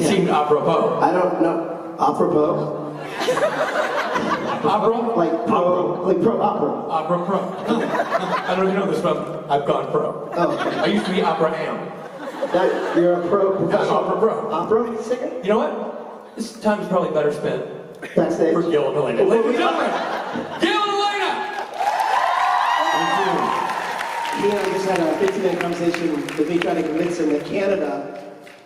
It seemed apropos. I don't know. Apropos? Opera? Like pro opera. Opera pro. I don't know if you know this, but I've gone pro. Oh. I used to be opera am. That, you're a pro professional Opera pro. opera singer? You know what? This time is probably better spent Backstage. for Gil and Alaina. Ladies and gentlemen, Gil and Alaina! Thank you. He and I just had a 15-minute conversation with me trying to convince him that Canada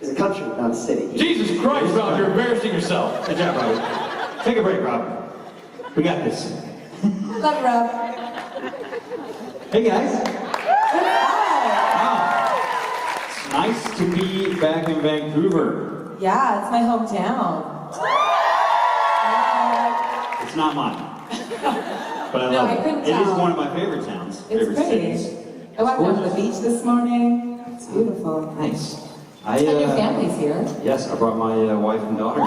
is a country, not a city. Jesus Christ, Rob, you're embarrassing yourself. Good job, Rob. Take a break, Rob. We got this. Love you, Rob. Hey, guys. Hi. Wow. It's nice to be back in Vancouver. Yeah, it's my hometown. It's not mine. But I No, love I it. couldn't It is tell. one of my favorite towns. It's favorite pretty. cities. I walked down to the beach this morning. It's beautiful. Nice. And your family's here. Yes, I brought my wife and daughter.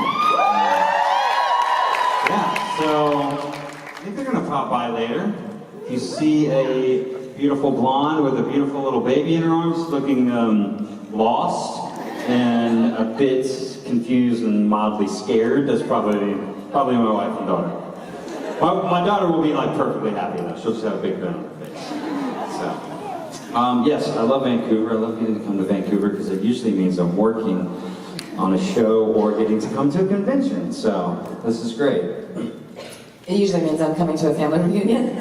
Yeah, so I think they're gonna pop by later. If you see a beautiful blonde with a beautiful little baby in her arms, looking lost and a bit confused and mildly scared, that's probably my wife and daughter. My daughter will be like perfectly happy though. She'll just have a big grin on her face. So, yes, I love Vancouver. I love getting to come to Vancouver because it usually means I'm working on a show or getting to come to a convention. So this is great. It usually means I'm coming to a family reunion.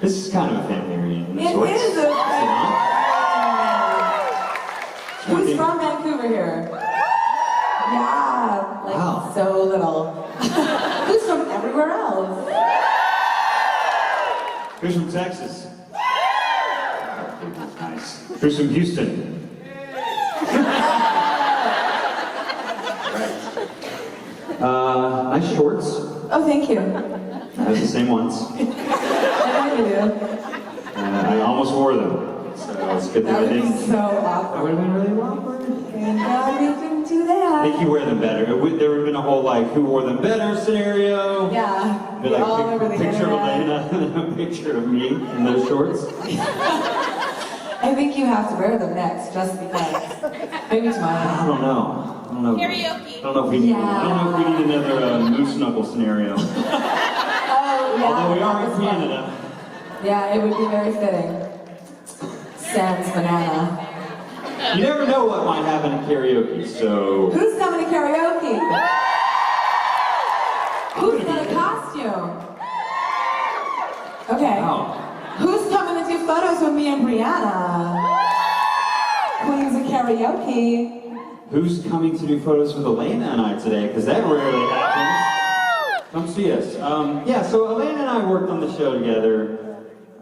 This is kind of a family reunion. It is a not? Who's from Vancouver here? Yeah, like Wow. so little. Who's from everywhere else? Who's from Texas? Nice. Who's from Houston? Right. Nice shorts. Oh, thank you. I have the same ones. I know you do. I almost wore them. So it's good That that I would be didn't. so That awkward. would have been really awkward. Thank God we didn't do I think that. you wear them better. There would have been a whole like who wore them better scenario. Yeah, Be we like all over the picture of internet. Alaina and a picture of me in those shorts. I think you have to wear them next, just because. Maybe I tomorrow. don't know. I don't know. Karaoke. I don't know if we need. Yeah. I don't know if we need another moose knuckle scenario. Oh, yeah. Although we are in that was fun. Canada. Yeah, it would be very fitting. Sans banana. You never know what might happen at karaoke, so. Who's coming to karaoke? Who's got a costume? Okay. Wow. Who's coming to do photos with me and Brianna? Queens of karaoke. Who's coming to do photos with Alaina and I today? Because that rarely happens. Come see us. Yeah, so Alaina and I worked on the show together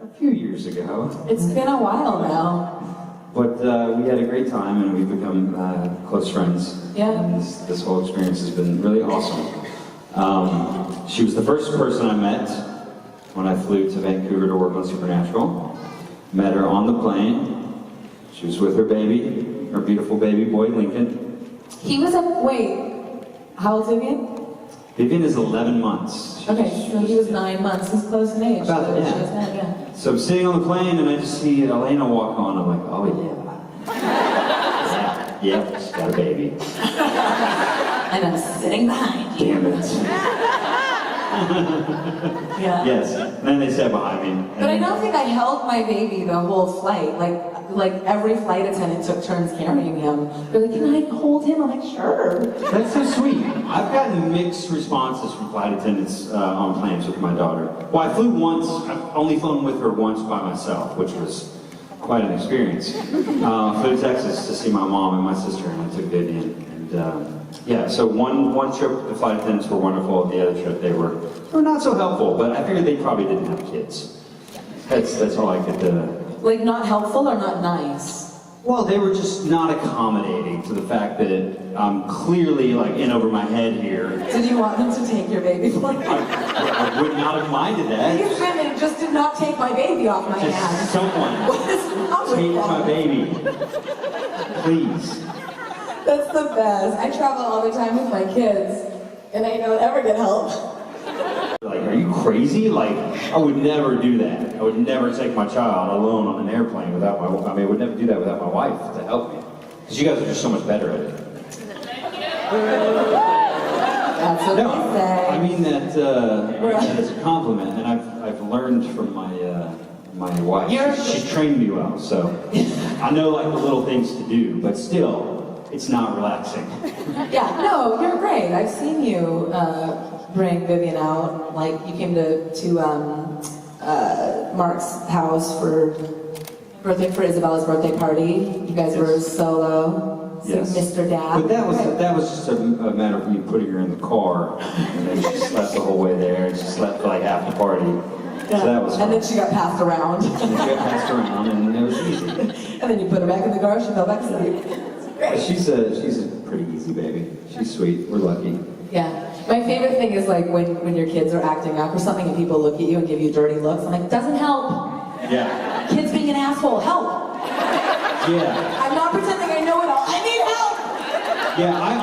a few years ago. It's been a while now. But we had a great time and we've become close friends. Yeah. And this whole experience has been really awesome. She was the first person I met when I flew to Vancouver to work on Supernatural. Met her on the plane. She was with her baby, her beautiful baby boy, Lincoln. He was wait, how old's Vivian? Vivian is 11 months. Okay, so he was 9 months. He's close in age. About so that, yeah. she was 10, yeah. So I'm sitting on the plane and I just see Alaina walk on. I'm like, oh yeah. Yep, she's got a baby. And I'm sitting behind you. Damn it. Yeah. Yes. And then they sat behind me. But I don't think I held my baby the whole flight. Like every flight attendant took turns carrying him. They're like, can I hold him? I'm like, sure. That's so sweet. I've gotten mixed responses from flight attendants on planes with my daughter. Well, I flew once. I've only flown with her once by myself, which was quite an experience. Flew to Texas to see my mom and my sister, and I took Vivian. And yeah, so one trip the flight attendants were wonderful. The other trip they were not so helpful. But I figured they probably didn't have kids. That's all I could. Like not helpful or not nice? Well, they were just not accommodating to the fact that I'm clearly like in over my head here. Did you want them to take your baby for you? I would not have minded that. These women just did not take my baby off my Just hand. someone What is wrong with take my them? baby, please. That's the best. I travel all the time with my kids, and I don't ever get help. Like, are you crazy? Like, I would never do that. I would never take my child alone on an airplane without my. I would never do that without my wife to help me. Because you guys are just so much better at it. That's what No, they say. I mean that as a compliment, and I've learned from my wife. She trained me well, so I know like the little things to do, but still, it's not relaxing. Yeah, no, you're great. I've seen you bring Vivian out. Like you came to Mark's house for Isabella's birthday party. You guys were solo. Yes. Mr. Dad. But that was just a matter of me putting her in the car, and then she slept the whole way there, and she slept for like half the party. So that was fun. And then she got passed around. And she got passed around, and it was easy. And then you put her back in the car, she fell back asleep. But she's a pretty easy baby. She's sweet. We're lucky. Yeah. My favorite thing is like when your kids are acting up or something and people look at you and give you dirty looks. I'm like, doesn't help. Yeah. Kids being an asshole, help. Yeah. I'm not pretending I know it all. I need help. Yeah,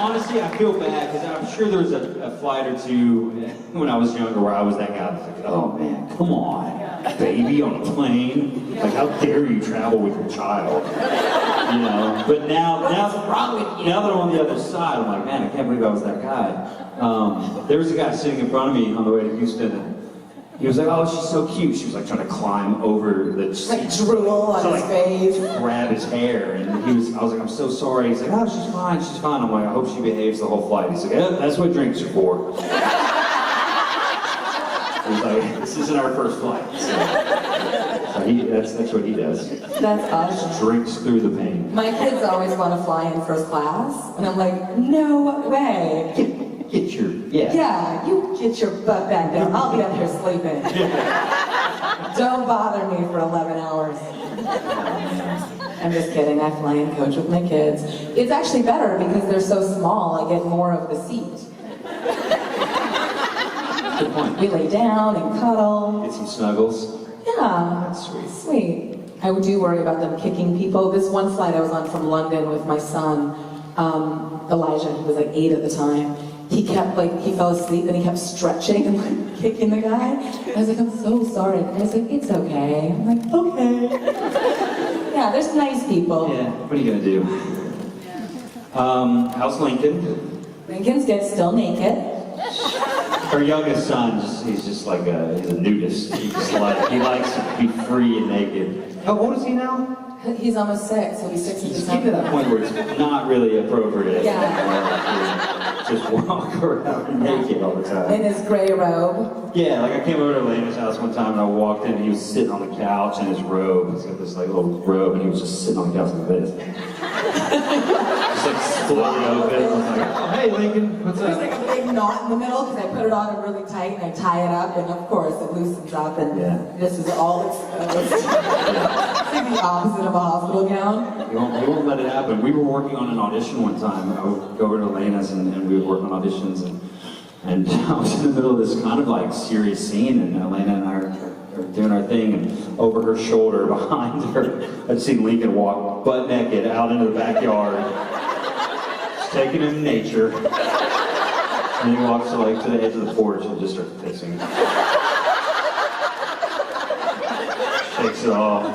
I feel bad because I'm sure there was a flight or two when I was younger where I was that guy that's like, oh man, come on, baby on a plane. Like, how dare you travel with your child? You know, but now that I'm on the other side, I'm like, man, I can't believe I was that guy. There was a guy sitting in front of me on the way to Houston, and he was like, oh, she's so cute. She was like trying to climb over the seat. Like drool on his face. Grab his hair, and I was like, I'm so sorry. He's like, oh, she's fine. I'm like, I hope she behaves the whole flight. He's like, yeah, that's what drinks are for. He's like, this isn't our first flight. So that's what he does. That's awesome. Just drinks through the pain. My kids always want to fly in first class, and I'm like, no way. Get your, Yeah, you get your butt back down. I'll be up here sleeping. Don't bother me for 11 hours. I'm just kidding. I fly and coach with my kids. It's actually better because they're so small, I get more of the seat. Good point. We lay down and cuddle. Get some snuggles. Yeah. That's sweet. Sweet. I do worry about them kicking people. This one flight I was on from London with my son, Elijah, he was like 8 at the time. He fell asleep and he kept stretching and like kicking the guy. I was like, I'm so sorry. And I was like, it's okay. I'm like, okay. Yeah, there's nice people. Yeah, what are you gonna do? How's Lincoln? Lincoln's still naked. Her youngest son, he's just like he's a nudist. He likes to be free and naked. How old is he now? He's almost 6. He'll be 6 in He's getting to December. that point where it's not really appropriate. Yeah. To just walk around naked all the time. In his gray robe. Yeah, like I came over to Alaina's house one time and I walked in and he was sitting on the couch in his robe. He's got this like little robe and he was just sitting on the couch like this. Just like split open. I was like, oh, hey Lincoln, what's There's up? like a big knot in the middle because I put it on really tight and I tie it up and of course it loosens up and this is all exposed. It's like the opposite of a hospital gown. He won't let it happen. We were working on an audition one time. I would go over to Alaina's and we would work on auditions and I was in the middle of this kind of like serious scene and Alaina and I are doing our thing and over her shoulder behind her I'd see Lincoln walk butt naked out into the backyard. Just taking in nature. And he walks to the edge of the porch and just starts pissing. Shakes it off.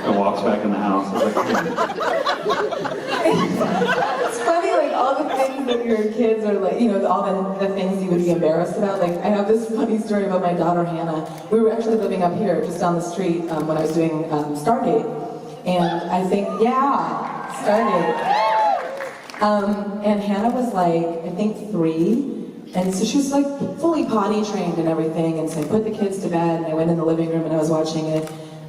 And walks back in the house. I was like, It's funny, like all the things that your kids are like, you know, all the things you would be embarrassed about. Like I have this funny story about my daughter Hannah. We were actually living up here, just down the street, when I was doing Stargate, and I think, Stargate. And Hannah was like, I think 3, and so she was like fully potty trained and everything. And so I put the kids to bed, and I went in the living room and I was watching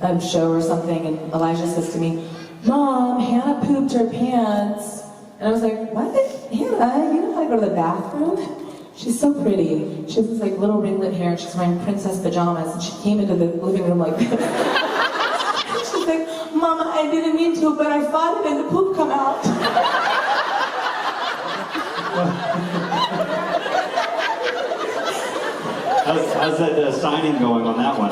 a show or something, and Elijah says to me, Mom, Hannah pooped her pants. And I was like, what? Hannah, you know how to go to the bathroom? She's so pretty. She has this like little ringlet hair and she's wearing princess pajamas and she came into the living room like this. She's like, Mama, I didn't mean to, but I farted and the poop come out. how's that signing going on that one?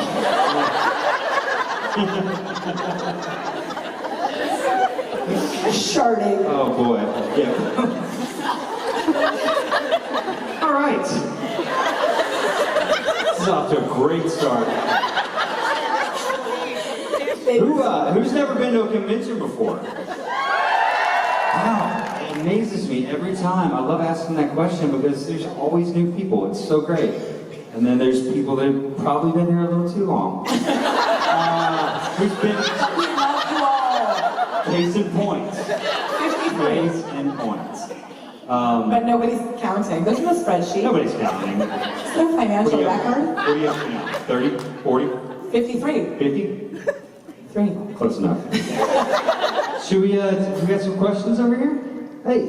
Sharding. Oh boy, yeah. All right. This is off to a great start. Who's never been to a convention before? Wow. amazes me every time. I love asking that question because there's always new people. It's so great. And then there's people that have probably been here a little too long. Who's been... We love you all. Case in point. 53. Case in point. But nobody's counting. There's no spreadsheet. Nobody's counting. There's no financial record. What do you have now? 30? 40? 53. 50? 3. Close enough. Should we get some questions over here? Hey,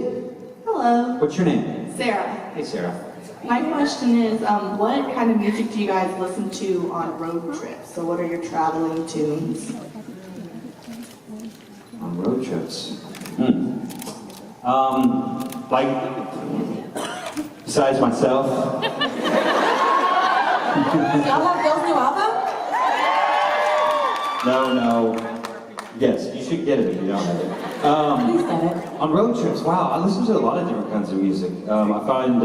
Hello, what's your name? Sarah. Hey, Sarah. My question is, what kind of music do you guys listen to on road trips? So what are your traveling tunes? On road trips. Like, besides myself. Y'all have Bill's new album? No. Yes, you should get it if you don't have it. Please get it. On road trips, wow, I listen to a lot of different kinds of music. I find,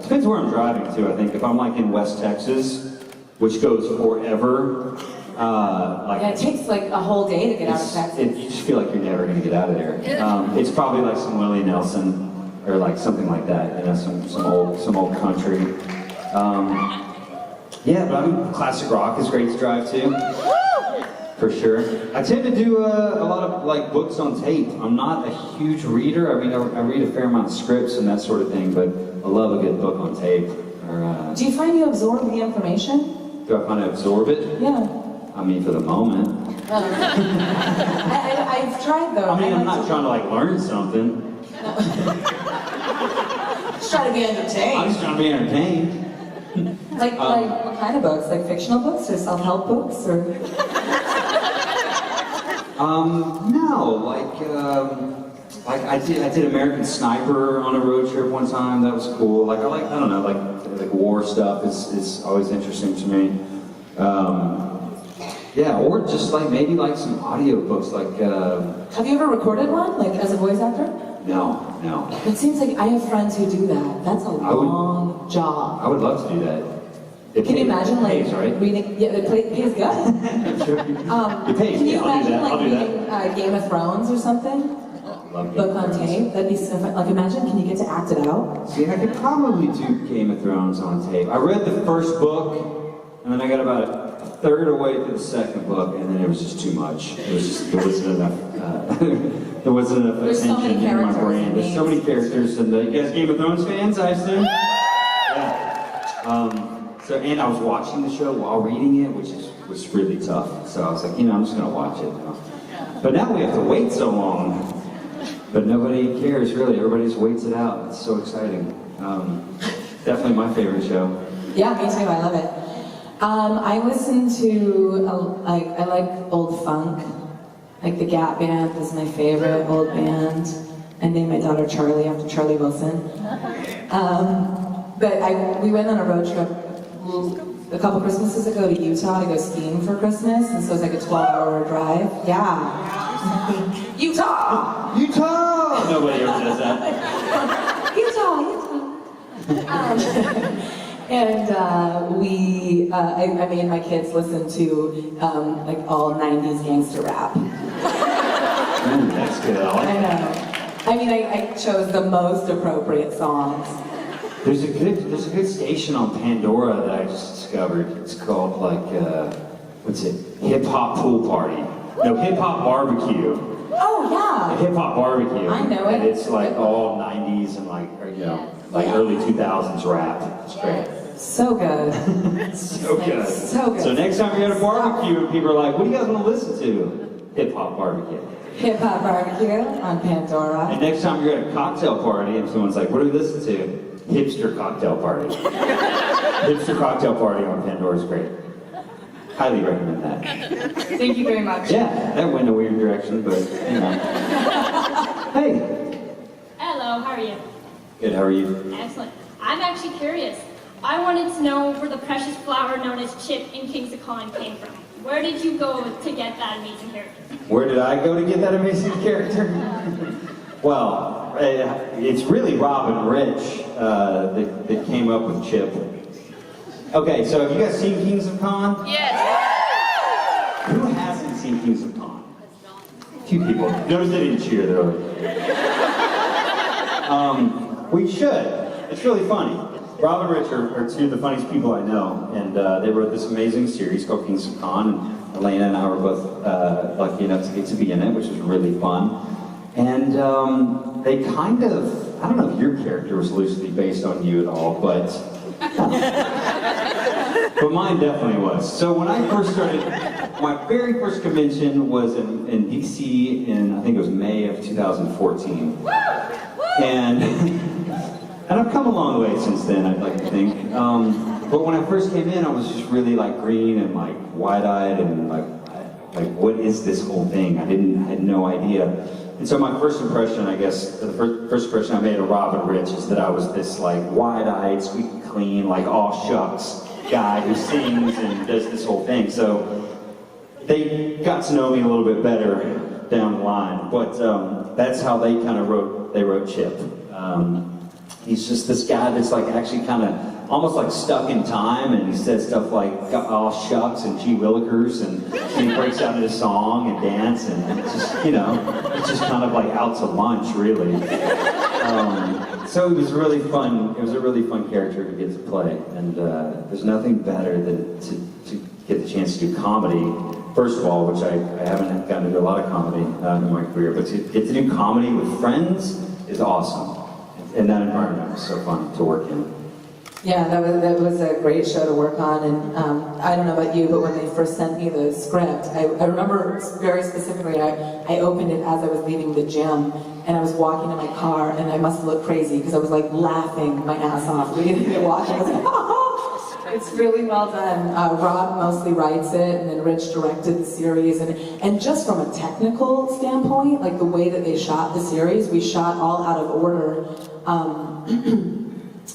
depends where I'm driving to, I think. If I'm like in West Texas, which goes forever, Yeah, it takes like a whole day to get out of Texas. you just feel like you're never going to get out of there. It's probably like some Willie Nelson or like something like that, you know, some old country. Yeah, but I mean, classic rock is great to drive to. For sure. I tend to do a lot of like books on tape. I'm not a huge reader. I mean, I read a fair amount of scripts and that sort of thing, but I love a good book on tape. Or, Do you find you absorb the information? do I kind of absorb it? Yeah. I mean, for the moment. I've tried though. I mean, I'm like not trying to like learn something. Just try to be I'm entertained. just trying to be entertained. Like what kind of books? Like fictional books or self-help books or? No, like I did American Sniper on a road trip one time. That was cool. Like I don't know, like war stuff is always interesting to me. Yeah, or just like maybe like some audio books. Like Have you ever recorded one, like as a voice actor? no. It seems like I have friends who do that. That's a long job. I would love to do that. Can you imagine like pays, right? reading? Yeah, it pays good. It pays. Can you Yeah, I'll do imagine that. like I'll do that. reading Game of Thrones or something? Love Game Book of on Thrones. tape? That'd be so fun. Like imagine, can you get to act it out? See, I could probably do Game of Thrones on tape. I read the first book, and then I got about a third away through the second book, and then it was just too much. There wasn't enough. There wasn't enough There's so many attention in my characters brain. and There's so names. many characters, and you guys Game of Thrones fans, I assume. Yeah. So, and I was watching the show while reading it, which was really tough. So I was like, I'm just gonna watch it. But now we have to wait so long. But nobody cares really. Everybody just waits it out. It's so exciting. Definitely my favorite show. Yeah, me too. I love it. I listen to I like old funk. Like the Gap Band is my favorite old band. I named my daughter Charlie after Charlie Wilson. But we went on a road trip a couple Christmases ago to Utah to go skiing for Christmas, and so it was like a 12-hour drive. Yeah. Utah! Utah! Nobody ever does that. Utah! And I made my kids listen to like all 90s gangster rap. That's good. I like I that. know. I mean, I chose the most appropriate songs. There's a good station on Pandora that I just discovered. It's called like what's it? Hip Hop Pool Party. No, Hip Hop Barbecue. Oh yeah. Hip Hop Barbecue. I know it. And it's like all 90s and like early 2000s rap. It's great. So good. So good. So good. So next time you're at a barbecue and people are like, what do you guys want to listen to? Hip Hop Barbecue. Hip Hop Barbecue on Pandora. And next time you're at a cocktail party and someone's like, what do we listen to? Hipster Cocktail Party. Hipster Cocktail Party on Pandora is great. Highly recommend that. Thank you very much. Yeah, that went in a weird direction, but Hey. Hello, how are you? Good, how are you? Excellent. I'm actually curious. I wanted to know where the precious flower known as Chip in Kings of Con came from. Where did you go to get that amazing character? Where did I go to get that amazing character? Well, it's really Rob and Rich that came up with Chip. Okay, so have you guys seen Kings of Con? Yes. Who hasn't seen Kings of Con? A few people. Notice they didn't cheer though. We should. It's really funny. Rob and Rich are two of the funniest people I know, and they wrote this amazing series called Kings of Con, and Alaina and I were both lucky enough to get to be in it, which was really fun. And they kind of, I don't know if your character was loosely based on you at all, but but mine definitely was. So when I first started, my very first convention was in DC in, I think it was May of 2014. And I've come a long way since then, I'd like to think. But when I first came in, I was just really like green and like wide-eyed and like what is this whole thing? I had no idea. And so my first impression, I guess, the first impression I made of Rob and Rich is that I was this like wide-eyed, squeaky clean, like aw shucks guy who sings and does this whole thing. So they got to know me a little bit better down the line. But that's how they kind of wrote Chip. He's just this guy that's like actually kind of almost like stuck in time, and he says stuff like "aw shucks" and "gee willikers," and he breaks out into song and dance, and it's just, you know, it's just kind of like out to lunch, really. So it was really fun. It was a really fun character to get to play, and there's nothing better than to get the chance to do comedy. First of all, which I haven't gotten to do a lot of comedy in my career, but to get to do comedy with friends is awesome. And that environment was so fun to work in. Yeah, that was a great show to work on, and I don't know about you, but when they first sent me the script, I remember very specifically, I opened it as I was leaving the gym, and I was walking in my car, and I must have looked crazy, because I was like laughing my ass off, reading it, watching, I was like, oh! It's really well done. Rob mostly writes it, and then Rich directed the series, and just from a technical standpoint, like the way that they shot the series, we shot all out of order,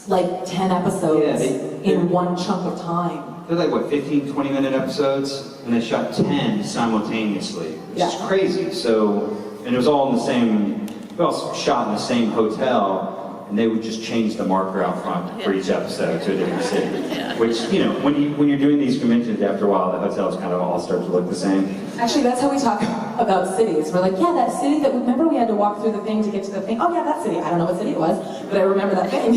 like 10 episodes in one chunk of time. They're like, what, 15, 20-minute episodes? And they shot 10 simultaneously, which is crazy. So, and it was all in the same, we all shot in the same hotel, and they would just change the marker out front for each episode to a different city. Which, you know, when you're doing these conventions, after a while, the hotels kind of all start to look the same. Actually, that's how we talk about cities. We're like, yeah, that city that, remember we had to walk through the thing to get to the thing? Oh yeah, that city. I don't know what city it was, but I remember that thing.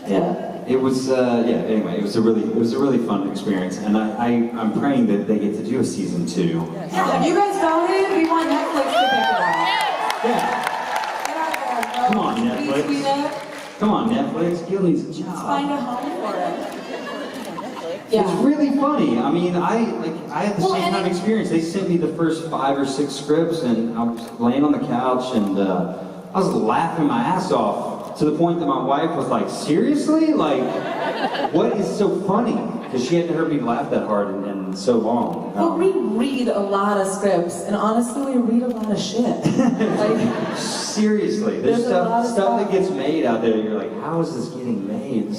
Yeah. It was, anyway, it was a really fun experience, and I'm praying that they get to do a season 2. Yeah, have you guys voted? We want Netflix to pick it up. Yeah. Come on, Netflix. Come on, Netflix. Gil needs a job. Let's find a home for it. Yeah. It's really funny. I mean, I had the same kind of experience. They sent me the first 5 or 6 scripts, and I was laying on the couch, and I was laughing my ass off to the point that my wife was like, "Seriously? Like, what is so funny?" Because she hadn't heard me laugh that hard in so long. Well, we read a lot of scripts, and honestly, we read a lot of shit. Like, seriously, there's stuff that gets made out there. You're like, how is this getting made?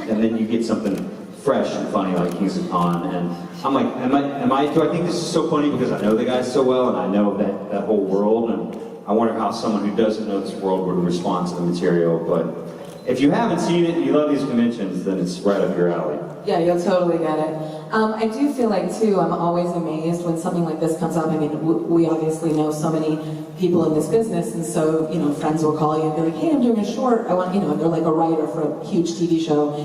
And then you get something fresh and funny like Kings of Con, and I'm like, do I think this is so funny because I know the guys so well and I know that whole world, and I wonder how someone who doesn't know this world would respond to the material. But if you haven't seen it and you love these conventions, then it's right up your alley. yeah, you'll totally get it. I do feel like, too, I'm always amazed when something like this comes up. I mean, we obviously know so many people in this business, and so, you know, friends will call you and be like, hey, I'm doing a short, I want, you know, they're like a writer for a huge TV show,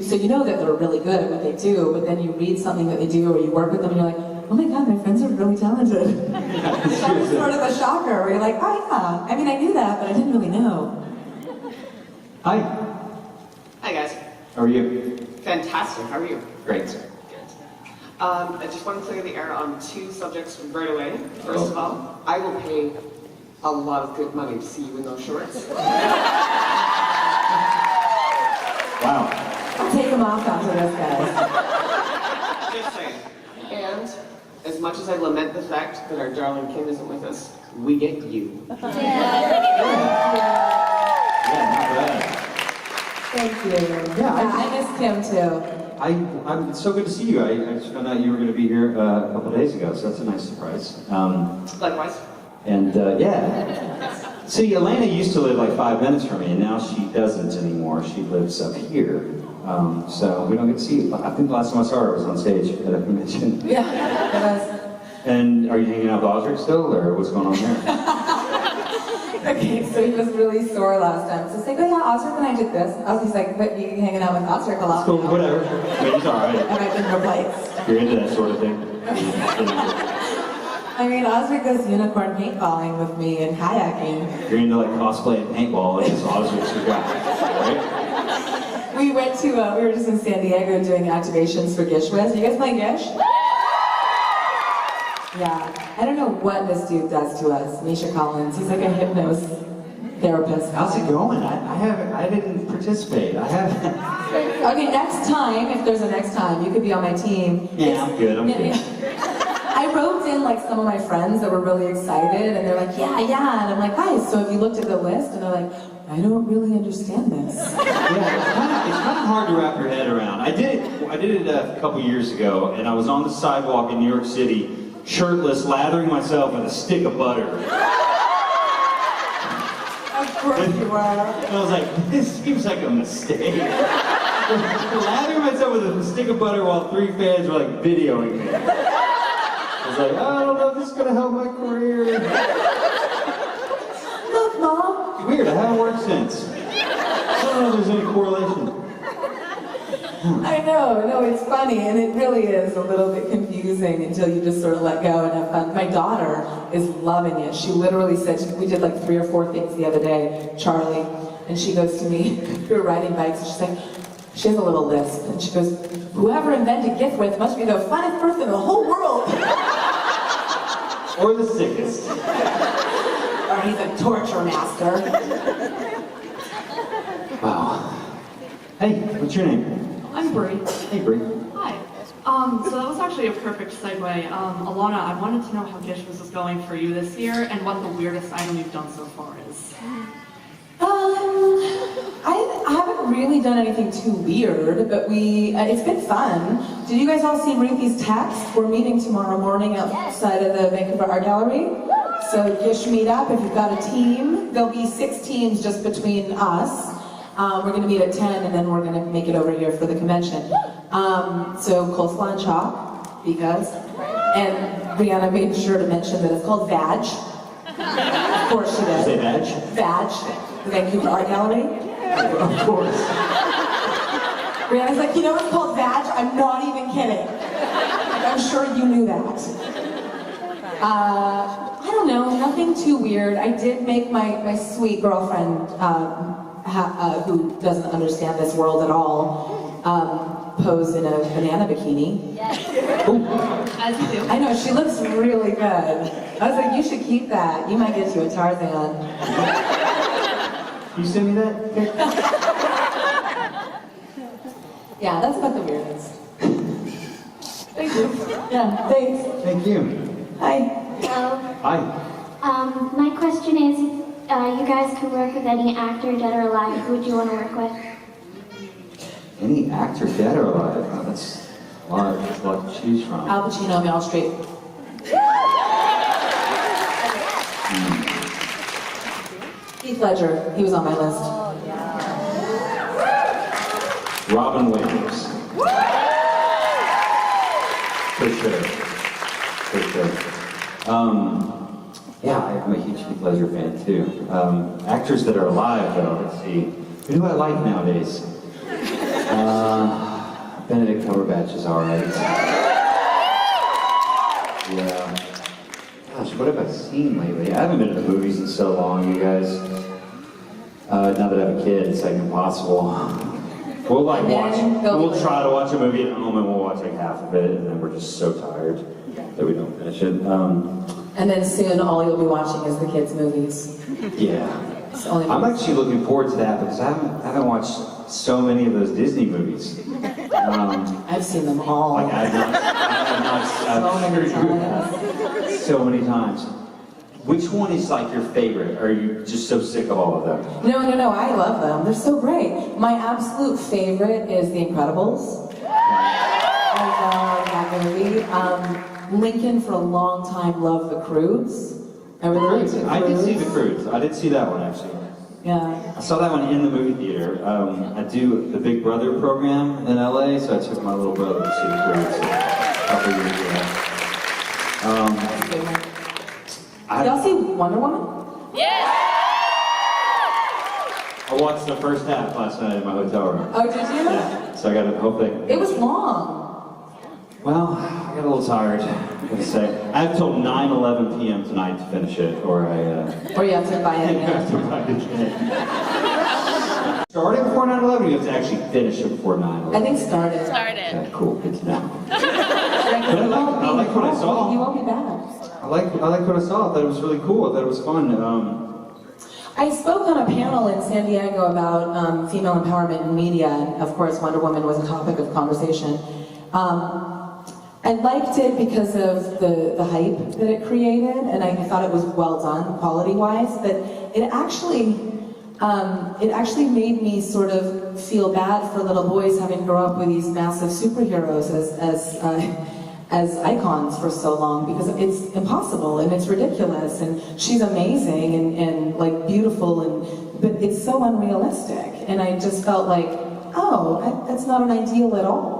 so you know that they're really good at what they do, but then you read something that they do, or you work with them, and you're like, oh my God, my friends are really talented. That was sort of a shocker, where you're like, oh yeah, I mean, I knew that, but I didn't really know. Hi. Hi guys. How are you? Fantastic. How are you? Great. Good. I just want to clear the air on 2 subjects right away. First of all, I will pay a lot of good money to see you in those shorts. Wow. I'll take them off after this, guys. Just saying. And as much as I lament the fact that our darling Kim isn't with us, we get you. Yeah, not bad. Thank you. Yeah, I miss Kim, too. I'm so good to see you. I just found out you were going to be here a couple days ago, so that's a nice surprise. Likewise. And yeah. See, Alaina used to live like 5 minutes from me, and now she doesn't anymore. She lives up here. So we don't get to see you. I think the last time I saw her was on stage at a convention. Yeah, it was. And are you hanging out with Audrey still, or what's going on there? Okay, so he was really sore last time. So it's like, oh yeah, Osric and I did this. He's like, but you hanging out with Osric a lot. Cool, whatever. I mean, it's alright. And I didn't replace. You're into that sort of thing. I mean, Osric goes unicorn paintballing with me and kayaking. You're into like cosplay and paintball, I guess Osric's your guy, right? We went to, we were just in San Diego doing activations for Gish Wiz. You guys playing Gish? Yeah. I don't know what this dude does to us, Misha Collins. He's like a hypnos therapist. How's it going? I didn't participate. I haven't. Okay, next time, if there's a next time, you could be on my team. Yeah, I'm good, I'm good. I roped in like some of my friends that were really excited, and they're like, yeah, and I'm like, guys, so have you looked at the list? And they're like, I don't really understand this. Yeah, it's kind of hard to wrap your head around. I did it a couple years ago, and I was on the sidewalk in New York City, shirtless, lathering myself with a stick of butter. Of course you are. And I was like, this seems like a mistake. Lathering myself with a stick of butter while 3 fans were like videoing me. I was like, I don't know if this is gonna help my career. Look, Mom. It's weird, I haven't worked since. I don't know if there's any correlation. I know, no, it's funny, and it really is a little bit confusing until you just sort of let go and have fun. My daughter is loving it. She literally said, we did like 3 or 4 things the other day, Charlie, and she goes to me, we were riding bikes, and she's like, she has a little lisp, and she goes, whoever invented gift with must be the funnest person in the whole world. Or the sickest. Or he's a torture master. Wow. Hey, what's your name? I'm Brie. Hey, Brie. Hi. So that was actually a perfect segue. Alana, I wanted to know how Gish Wiz is going for you this year and what the weirdest item you've done so far is. I haven't really done anything too weird, but it's been fun. Did you guys all see Ruthie's text? We're meeting tomorrow morning outside of the Vancouver Art Gallery. So Gish meet up if you've got a team. There'll be 6 teams just between us. We're going to meet at 10 and then we're going to make it over here for the convention. So coleslaw and chalk, because. And Brianna made sure to mention that it's called Vag. Of course she did. Say Vag? Vag, the Vancouver Art Gallery. Of course. Brianna's like, you know what's called Vag? I'm not even kidding. I'm sure you knew that. I don't know, nothing too weird. I did make my sweet girlfriend, who doesn't understand this world at all, pose in a banana bikini. As you do. I know, she looks really good. I was like, you should keep that. You might get you a Tarzan. Can you send me that pic? Yeah, that's about the weirdest. Thank you. Yeah, thanks. Thank you. Hi. Hello. Hi. My question is, you guys could work with any actor, dead or alive. Who would you want to work with? Any actor, dead or alive? Oh, that's a lot to choose from. Al Pacino, Meryl Streep. Heath Ledger, he was on my list. Robin Williams. For sure. For sure. Yeah, I'm a huge Heath Ledger fan too. Actors that are alive though, let's see. Who do I like nowadays? Benedict Cumberbatch is alright. Yeah. Gosh, what have I seen lately? I haven't been to the movies in so long, you guys. Now that I have a kid, it's like impossible. We'll like we'll try to watch a movie at home and we'll watch like half of it and then we're just so tired that we don't finish it. And then soon all you'll be watching is the kids' movies. Yeah. I'm actually looking forward to that because I haven't watched so many of those Disney movies. I've seen them all. Like I've so many times. So many times. Which one is like your favorite? Or are you just so sick of all of them? No, I love them. They're so great. My absolute favorite is The Incredibles. I love that movie. Lincoln for a long time loved The Croods. Remember The Croods? I did see The Croods. I did see that one actually. Yeah. I saw that one in the movie theater. I do the Big Brother program in LA, so I took my little brother to see The Croods a couple years ago. Did y'all see Wonder Woman? Yes! watched the first half last night in my hotel room. Oh, did you? Yeah, so I got to hope they... It was long. Well, I got a little tired, I gotta say. I have till 9:11 p.m. tonight to finish it, or Or you have to buy it again. Starting before 9/11, or you have to actually finish it before 9/11? I think started. Okay, cool, good to know. I like what I saw. You won't be bad. I like what I saw. I thought it was really cool. I thought it was fun. I spoke on a panel in San Diego about female empowerment in media, and of course Wonder Woman was a topic of conversation. I liked it because of the hype that it created, and I thought it was well done quality-wise, but it actually made me sort of feel bad for little boys having grown up with these massive superheroes as icons for so long, because it's impossible and it's ridiculous, and she's amazing and like beautiful, but it's so unrealistic, and I just felt like, oh, that's not an ideal at all.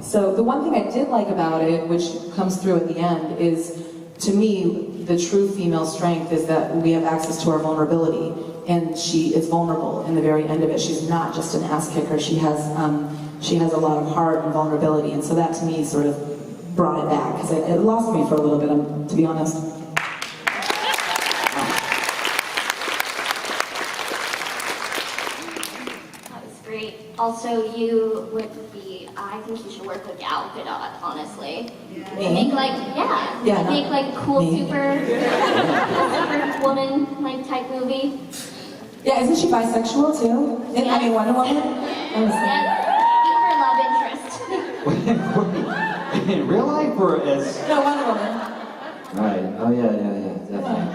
So the one thing I did like about it, which comes through at the end, is, to me, the true female strength is that we have access to our vulnerability, and she is vulnerable in the very end of it. She's not just an ass kicker. She has a lot of heart and vulnerability, and so that to me sort of brought it back, because it lost me for a little bit, to be honest. That was great. Also, you would be, I think you should work with Gal Gadot, honestly. Me? Make like, Yeah, make like a cool me. super woman like type movie. Yeah, isn't she bisexual too? Yeah. I mean, Wonder Woman? Yeah, be her love interest. In real life, or as... No, Wonder Woman. Right. Oh, yeah, definitely.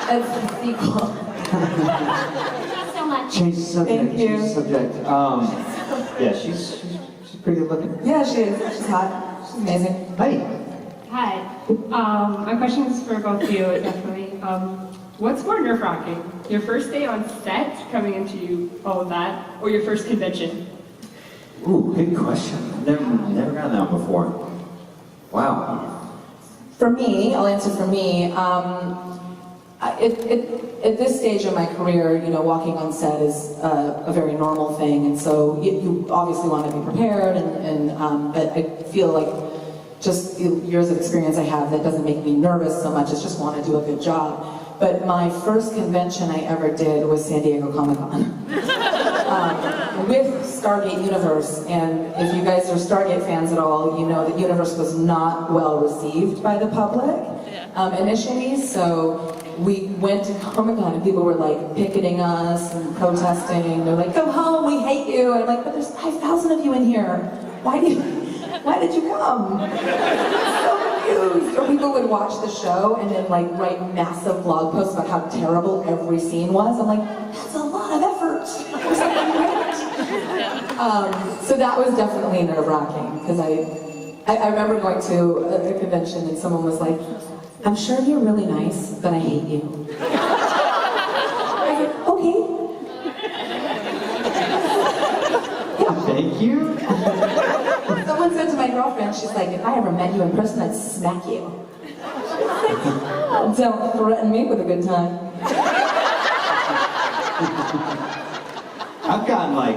That's the sequel. Thank you so much. Change the subject. Thank you. Change the subject. Yeah, she's pretty good looking. Yeah, she is. She's hot. She's amazing. Hey. Hi. My question is for both of you, definitely. What's more nerve-wracking? Your first day on set, coming into all of that, or your first convention? Ooh, good question. Never gotten that one before. Wow. For me, I'll answer for me. At this stage of my career, you know, walking on set is a very normal thing, and so you obviously want to be prepared. But I feel like just the years of experience I have, that doesn't make me nervous so much. It's just want to do a good job. But my first convention I ever did was San Diego Comic-Con. With Stargate Universe, and if you guys are Stargate fans at all, you know that Universe was not well received by the public initially, so we went to Comic-Con and people were like picketing us and protesting. They're like, go home, we hate you. And I'm like, but there's 5,000 of you in here. Why did you come? So confused. Or people would watch the show and then like write massive blog posts about how terrible every scene was. I'm like, that's a lot of effort. So that was definitely nerve-wracking, because I remember going to a convention and someone was like, I'm sure you're really nice, but I hate you. I was like, okay. Yeah. Thank you. Someone said to my girlfriend, she's like, if I ever met you in person, I'd smack you. Don't threaten me with a good time. I've gotten like,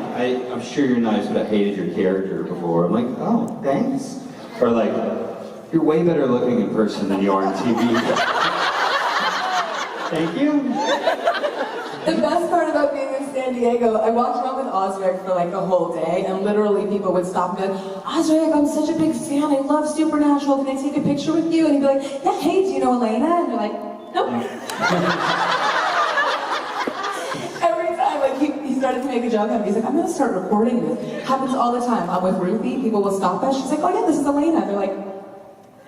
I'm sure you're nice, but I hated your character before. I'm like, oh, thanks. Or like, you're way better looking in person than you are on TV. Thank you. The best part about being in San Diego, I walked around with Osric for like a whole day, and literally people would stop and be like, Osric, I'm such a big fan, I love Supernatural, can I take a picture with you? And he'd be like, yeah, hey, do you know Alaina? And you're like, nope. Every time, like he started to make a joke out of me, he's like, I'm gonna start recording this. Happens all the time. I'm with Ruthie, people will stop us, she's like, oh yeah, this is Alaina. They're like,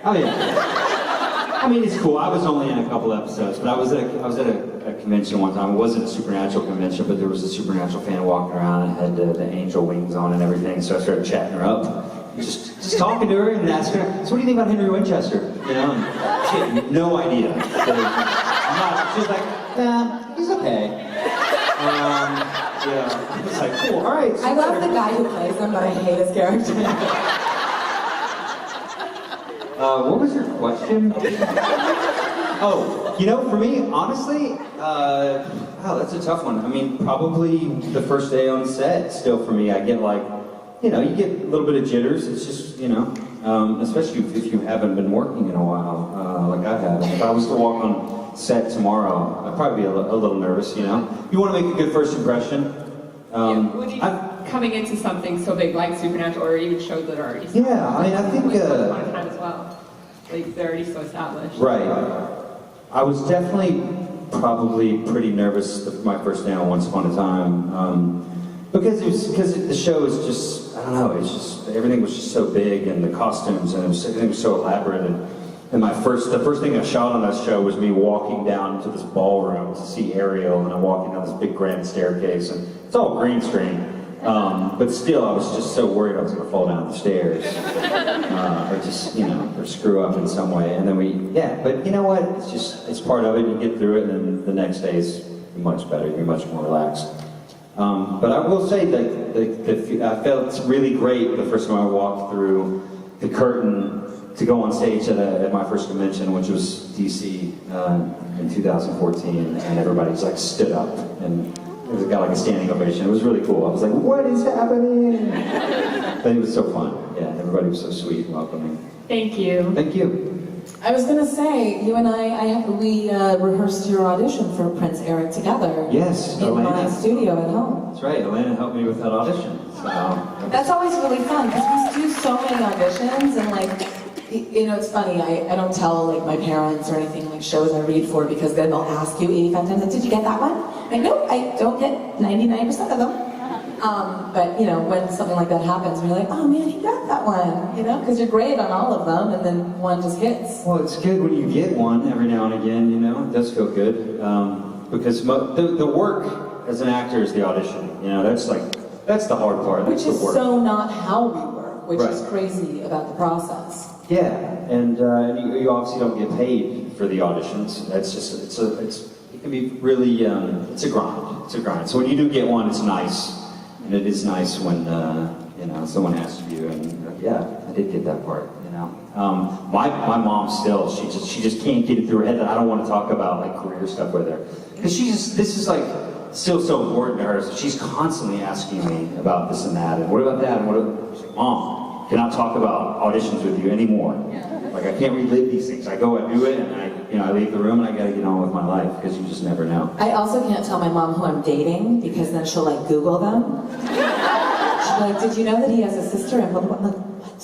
Oh yeah. I mean, it's cool. I was only in a couple episodes, but I was at a convention one time. It wasn't a Supernatural convention, but there was a Supernatural fan walking around and had the angel wings on and everything. So I started chatting her up, just talking to her and asking her, so what do you think about Henry Winchester? You know, and she had no idea. She's like, nah, he's okay. Yeah, it's like, cool. All right. I love the guy who plays him, but I hate his character. What was your question? Oh, for me, honestly, wow, that's a tough one. I mean, probably the first day on set. Still, for me, I get like, you get a little bit of jitters. It's just, especially if you haven't been working in a while, like I have. If I was to walk on set tomorrow, I'd probably be a little nervous. You want to make a good first impression. Would you coming into something so big like Supernatural, or even shows that are already Yeah, I mean, I think once upon a time as well. Like they're already so established. Right. I was definitely probably pretty nervous my first day on Once Upon a Time, because the show is just, I don't know, it's just, everything was just so big, and the costumes, and everything was so elaborate, and the first thing I shot on that show was me walking down to this ballroom to see Ariel, and I'm walking down this big grand staircase, and it's all green screen. But still, I was just so worried I was going to fall down the stairs, or just, or screw up in some way. And then but you know what? It's part of it. You get through it, and then the next day is much better. You're much more relaxed. But I will say that I felt really great the first time I walked through the curtain to go on stage at my first convention, which was DC in 2014, and everybody just like stood up and. It got like a standing ovation. It was really cool. I was like, what is happening? But it was so fun. Yeah, everybody was so sweet and welcoming. Thank you. Thank you. I was gonna say, you and we rehearsed your audition for Prince Eric together. Yes, in Alaina. my studio at home. That's right. Alaina helped me with that audition. So That's always really fun because we do so many auditions, and it's funny. I don't tell my parents or anything shows I read for, because then they'll ask you 85 times, did you get that one? Nope, I don't get 99% of them. But when something like that happens, you're like, oh man, he got that one, because you're great on all of them, and then one just hits. Well, it's good when you get one every now and again. It does feel good, because the work as an actor is the audition. That's the hard part. Which That's is the work. so not how we work, which Right. is crazy about the process. Yeah, and you obviously don't get paid for the auditions. That's just it can be really it's a grind. It's a grind. So when you do get one, it's nice, and it is nice when someone asks you, and yeah, I did get that part. My mom still she just can't get it through her head that I don't want to talk about career stuff with her, because this is still so important to her. So she's constantly asking me about this and that, and what about that, and she's like, Mom, cannot talk about auditions with you anymore. I can't relive these things. I go, I do it, and I leave the room, and I gotta get on with my life, because you just never know. I also can't tell my mom who I'm dating, because then she'll Google them. She'll be like, did you know that he has a sister? And blah, blah, blah. I'm like, what?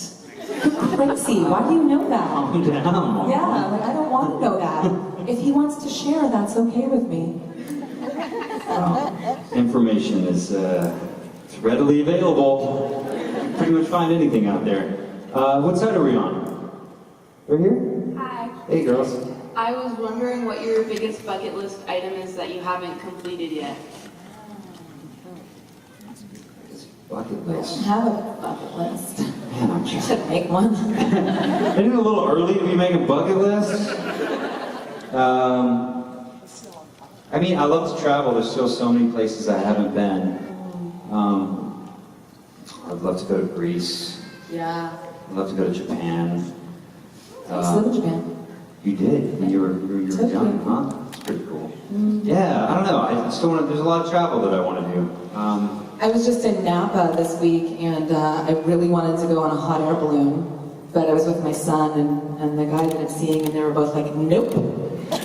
You're crazy. Why do you know that? Calm down. Yeah, I don't want to know that. If he wants to share, that's okay with me. Information is it's readily available. Pretty much find anything out there. What side are we on? We're here? Hi. Hey, girls. I was wondering what your biggest bucket list item is that you haven't completed yet. Bucket I list. don't have a bucket list. Man, I'm You should make one. Isn't it a little early to be making a bucket list? I mean, I love to travel. There's still so many places I haven't been. I'd love to go to Greece. Yeah. I'd love to go to Japan. I used to live in Japan. You did when you were Tokyo. young, huh? It's pretty cool. Yeah, I don't know. I still want to. There's a lot of travel that I want to do. I was just in Napa this week, and I really wanted to go on a hot air balloon, but I was with my son and the guy that I'm seeing, and they were both like, nope.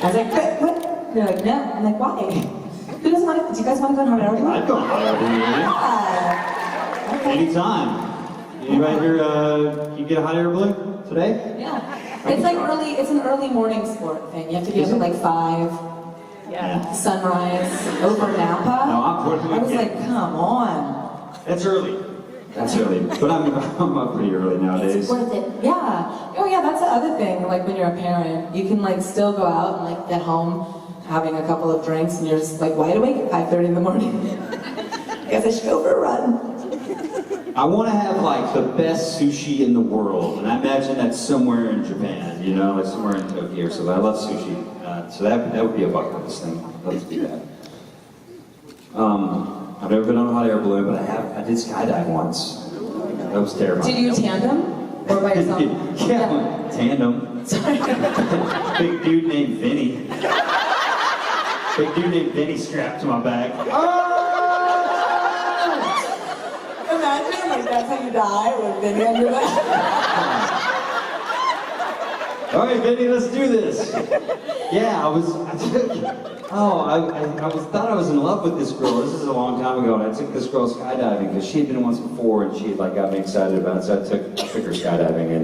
I was like, what? They're like, no. I'm like, why? Who doesn't want to? Do you guys want to go on a hot air balloon? I'd go on a hot air balloon. Yeah. Okay. Anytime. Anybody here? You get a hot air balloon today? Yeah. It's it's an early morning sport thing. You have to be up at 5. Yeah. Sunrise over Napa. No, I'm I was like, come on. That's early. That's early. But I'm up pretty early nowadays. It's worth it. Yeah. Oh yeah, that's the other thing. When you're a parent, you can still go out and get home, having a couple of drinks, and you're just wide awake at 5:30 in the morning. I guess I should go for a run. I want to have the best sushi in the world, and I imagine that's somewhere in Japan, somewhere in Tokyo. So I love sushi, so that would be a bucket list thing. Let's do that. I've never been on a hot air balloon, but I did skydive once. That was terrifying. Did you tandem or by yourself? Yeah, tandem. Sorry. Big dude named Vinny. Big dude named Vinny strapped to my back. Imagine, like, that's how you die with Vinny on your back. All right, Vinny, let's do this. Yeah, I thought I was in love with this girl. This is a long time ago, and I took this girl skydiving because she had been once before, and she had like got me excited about it. So I took her skydiving,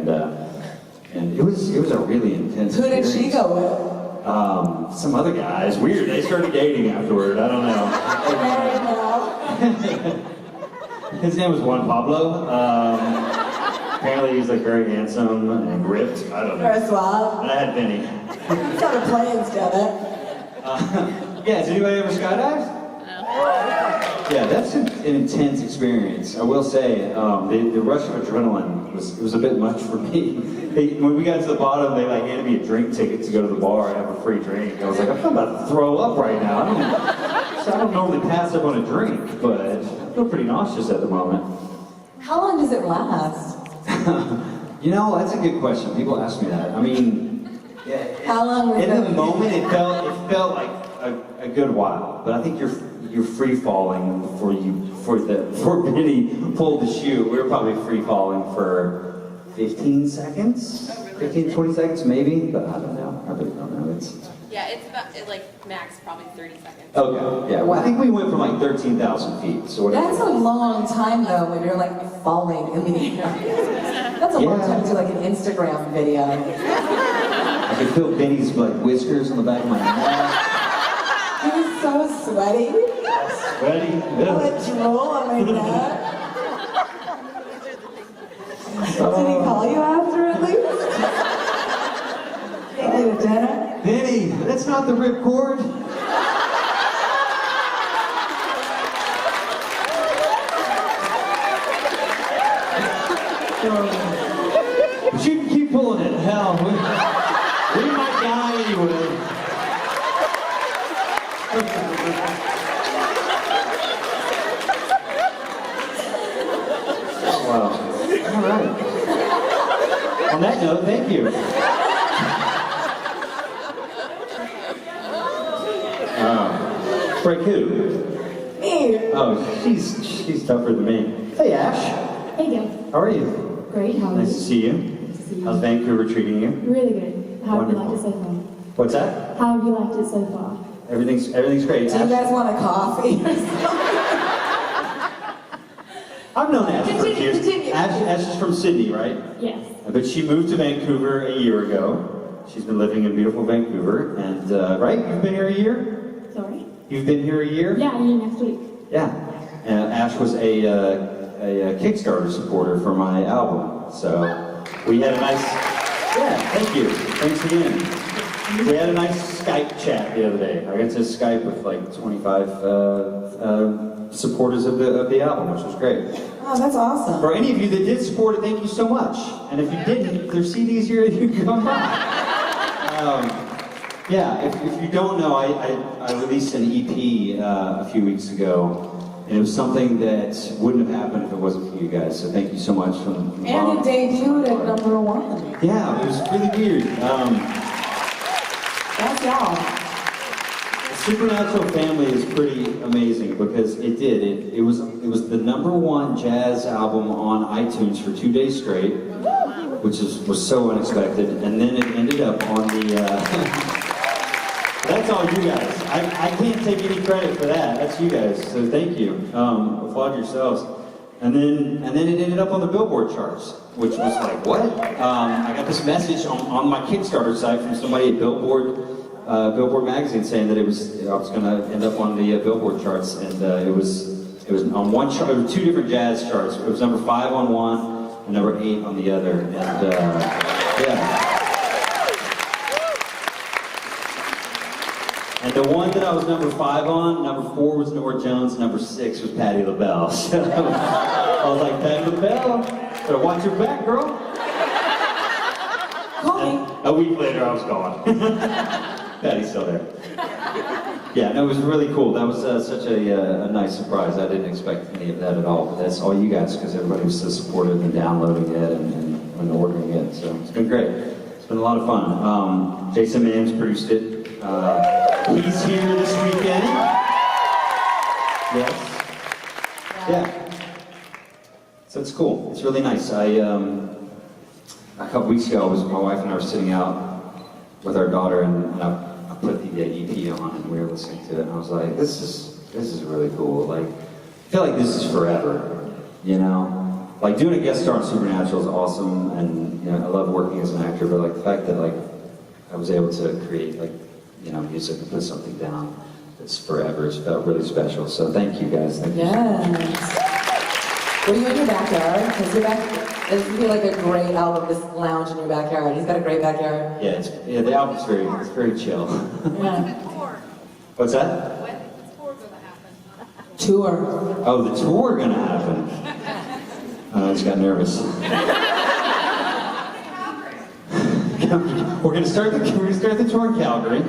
and it was a really intense. Who did she go with? Some other guys. Weird. They started dating afterward. I don't know. Married now. His name was Juan Pablo. Apparently he's like very handsome and ripped. I don't know. Very suave. And I had Vinny. You started playing together. Yeah, has anybody ever skydived? Yeah, that's an intense experience. I will say, the rush of adrenaline was a bit much for me. When we got to the bottom, they like handed me a drink ticket to go to the bar and have a free drink. I was like, I'm about to throw up right now. I don't normally pass up on a drink, but I feel pretty nauseous at the moment. How long does it last? You know, that's a good question. People ask me that. I mean, yeah, how long was in the moment it felt like a good while, but I think you're free falling before Vinny pulled the chute. We were probably free falling for 15 seconds, 15, 20 seconds maybe, but I don't know. I really don't know. Yeah, it's about like max probably 30 seconds. Okay, yeah. Well, I think we went from like 13,000 feet. So whatever. That's a long time though when you're like falling in the air. That's a long time to do like an Instagram video. I could feel Benny's like whiskers on the back of my neck. He was so sweaty. Sweaty? All that drool on my neck. Did he call you after at least? Take you to dinner? Benny, that's not the ripcord. But you can keep pulling it. Hell, we might die anyway. Wow. All right. On that note, thank you. Break who? Me. Oh, she's tougher than me. Hey, Ash. Hey, Gil. How are you? Great, how are Nice you? to see you. Nice to see you. How's Vancouver treating you? Really good. How have you Wonderful. liked it so far? What's that? How have you liked it so far? Everything's great. Do you guys want a coffee or something? I've known Ash for years. Continue. Ash is from Sydney, right? Yes. But she moved to Vancouver a year ago. She's been living in beautiful Vancouver, and right, you've been here a year. Sorry? You've been here a year. Yeah, I'm here next week. Yeah. And Ash was a Kickstarter supporter for my album, so we had a nice. Yeah, thank you. Thanks again. We had a nice Skype chat the other day. I got to Skype with like 25 supporters of the album, which was great. Oh, that's awesome. For any of you that did support it, thank you so much. And if you didn't, there's CDs here that you can come buy. Yeah, if you don't know, I released an EP a few weeks ago, and it was something that wouldn't have happened if it wasn't for you guys. So thank you so much from And it debuted at #1. Yeah, it was really weird. That's y'all. The Supernatural family is pretty amazing because it was the #1 jazz album on iTunes for 2 days straight, which was so unexpected, and then it ended up on the. That's all you guys. I can't take any credit for that. That's you guys. So thank you. Applaud yourselves. And then it ended up on the Billboard charts, which was like, what? I got this message on my Kickstarter site from somebody at Billboard magazine saying that I was going to end up on the Billboard charts, and it was on one chart. There were 2 different jazz charts. It was #5 on one and #8 on the other, and yeah. And the one that I was #5 on, #4 was Nora Jones, #6 was Patti LaBelle. So I was like, Patti LaBelle, better watch your back, girl. Call me. A week later, I was gone. Patty's still there. Yeah, no, it was really cool. That was such a nice surprise. I didn't expect any of that at all. But that's all you guys, because everybody was so supportive and downloading it and ordering it. So it's been great. It's been a lot of fun. Jason Mann's produced it. He's here this weekend. Yes. Yeah. So it's cool. It's really nice. A couple weeks ago, my wife and I were sitting out with our daughter, and I put the EP on, and we were listening to it, and I was like, this is really cool. Like, I feel like this is forever, you know? Like, doing a guest star on Supernatural is awesome, and, you know, I love working as an actor, but, like, the fact that, like, I was able to create, like, you know, music and put something down that's forever, it's felt really special. So thank you, guys. Thank you. Yes. What are you in your backyard? Because your back, it would be like a great album, this lounge in your backyard. He's got a great backyard. Yeah, the album's very chill. Yeah. What's that? When is tour gonna happen? Tour. Oh, the tour gonna happen. I just got nervous. We're gonna start the tour in Calgary.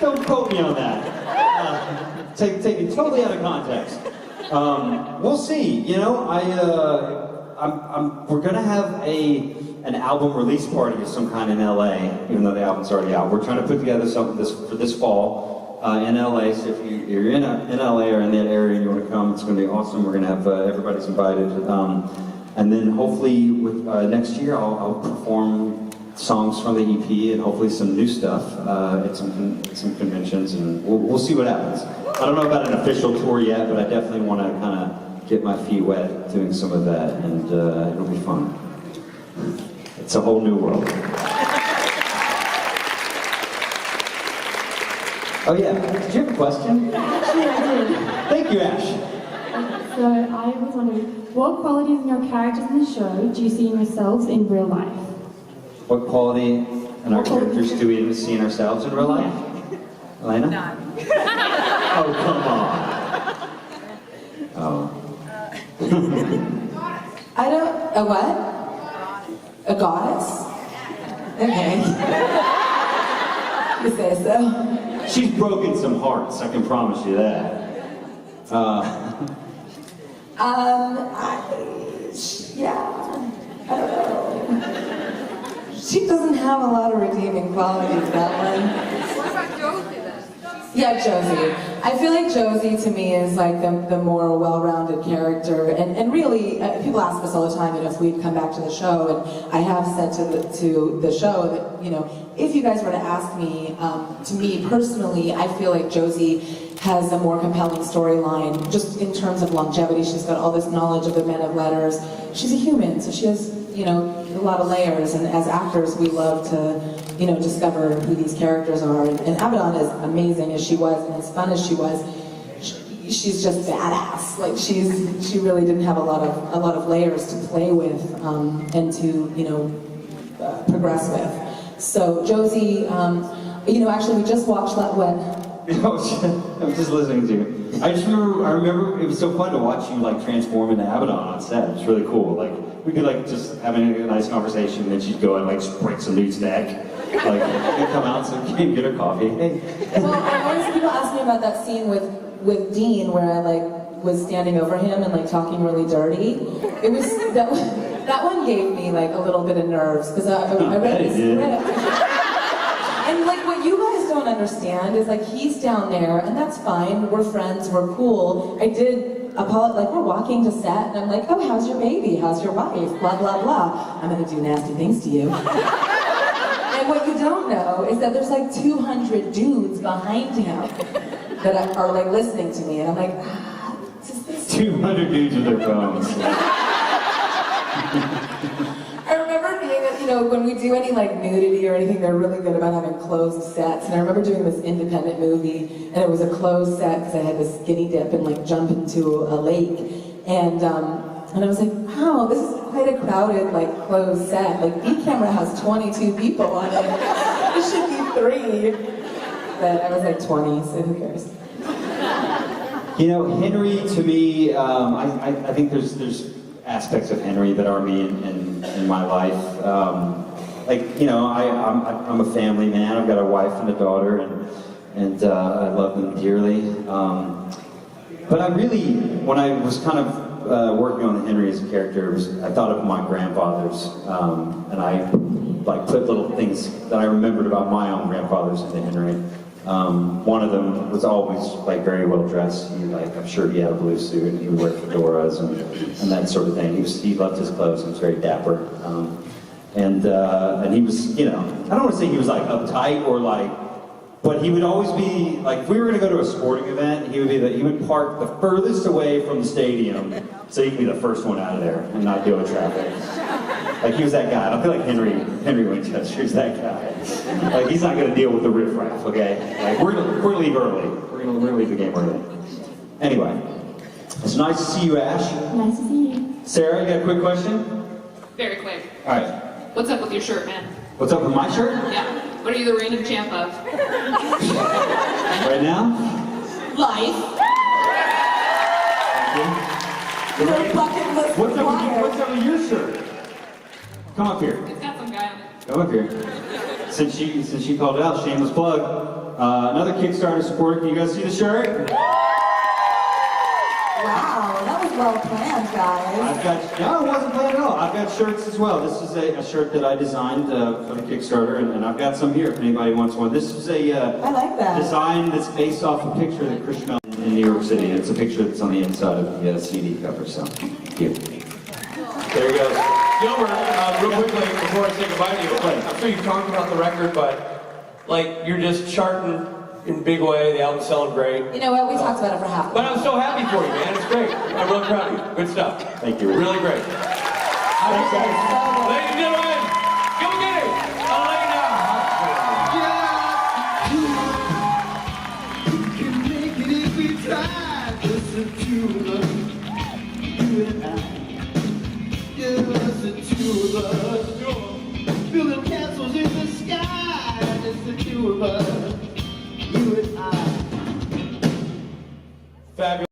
Don't quote me on that. Take it totally out of context. We'll see. You know, we're gonna have an album release party of some kind in LA, even though the album's already out. We're trying to put together something for this fall in LA. So if you're in LA or in that area and you want to come, it's gonna be awesome. We're gonna have everybody's invited, and then hopefully with next year I'll perform songs from the EP and hopefully some new stuff at some conventions, and we'll see what happens. I don't know about an official tour yet, but I definitely want to kind of get my feet wet doing some of that, and it'll be fun. It's a whole new world. Oh yeah, did you have a question? Actually, I did. Thank you, Ash. So I was wondering, what qualities in your characters in the show do you see in yourselves in real life? What quality in our characters do we see in ourselves in real life? Alaina? None. Oh, come on. Oh. I don't. A what? A goddess? Okay. You say so. She's broken some hearts, I can promise you that. Yeah. I don't know. She doesn't have a lot of redeeming qualities, that one. What about Josie then? Yeah, Josie. I feel like Josie to me is like the more well-rounded character, and really, people ask us all the time, you know, if we'd come back to the show, and I have said to the show that, you know, if you guys were to ask me, to me personally, I feel like Josie has a more compelling storyline, just in terms of longevity. She's got all this knowledge of the men of letters. She's a human, so she has, you know, a lot of layers, and as actors, we love to, you know, discover who these characters are. And Abaddon, as amazing as she was and as fun as she was, she's just badass. Like she really didn't have a lot of layers to play with and to, you know, progress with. So Josie, you know, actually we just watched that one. I'm just listening to you. I remember it was so fun to watch you like transform into Abaddon on set. It was really cool. Like we could like just having a nice conversation, and then she'd go and like break some dude's neck. Like and come out so you can get her coffee. Hey. Well, honestly, people ask me about that scene with Dean where I like was standing over him and like talking really dirty. It was that one gave me like a little bit of nerves because I read the script. And like what you guys don't understand is like he's down there and that's fine, we're friends, we're cool. I did apologize, like we're walking to set and I'm like, oh, how's your baby, how's your wife, blah blah blah. I'm gonna do nasty things to you. And what you don't know is that there's like 200 dudes behind him that are like listening to me, and I'm like, ah, just this. 200 dudes with their phones. I remember being, you know, when we do any like nudity or anything, they're really good about having closed sets. And I remember doing this independent movie, and it was a closed set because I had to skinny dip and like jump into a lake, and I was like, wow, this is quite a crowded, like, closed set. Like, B camera has 22 people on it. It should be 3. But I was like 20, so who cares? You know, Henry, to me, I think there's aspects of Henry that are me in my life. Like, you know, I'm a family man. I've got a wife and a daughter, and I love them dearly. But I really, when I was kind of working on Henry as a character, I thought of my grandfathers, and I like put little things that I remembered about my own grandfathers into Henry. One of them was always like very well dressed. I'm sure he had a blue suit and he would wear fedoras and that sort of thing. He loved his clothes. He was very dapper, and he was, I don't want to say he was like uptight or like. But he would always be, like, if we were going to go to a sporting event, he would park the furthest away from the stadium so he could be the first one out of there and not deal with traffic. Like, he was that guy. I don't feel like Henry Winchester's that guy. Like, he's not going to deal with the riffraff, okay? Like, we're going to leave early. We're going to leave the game early. Anyway, it's nice to see you, Ash. Nice to see you. Sarah, you got a quick question? Very quick. All right. What's up with your shirt, man? What's up with my shirt? Yeah. What are you the reigning champ of? Right now? Life. Your bucket list What's required. up with your shirt? Come up here. It's got some guy on it. Come up here. Since she called it out, shameless plug. Another Kickstarter supporter. Can you guys see the shirt? Wow, that was well planned, guys. No, it wasn't planned at all. I've got shirts as well. This is a shirt that I designed for the Kickstarter, and I've got some here if anybody wants one. This is a I like that. design that's based off a picture that Chris found in New York City. It's a picture that's on the inside of the CD cover, so here. There you go. Gilbert, real quickly, before I say goodbye to you, I'm sure you've talked about the record, but like you're just charting in a big way. The album's selling great. You know what? We talked about it for half. But I'm so happy for you, man. It's great. I'm really proud of you. Good stuff. Thank you. Really great. Thanks, guys. Ladies and gentlemen, go get it. Alaina. We can make it if we try. Listen to us, you and I. Yeah, listen to us. Building castles in the sky. Listen to us, you and I. Fabulous.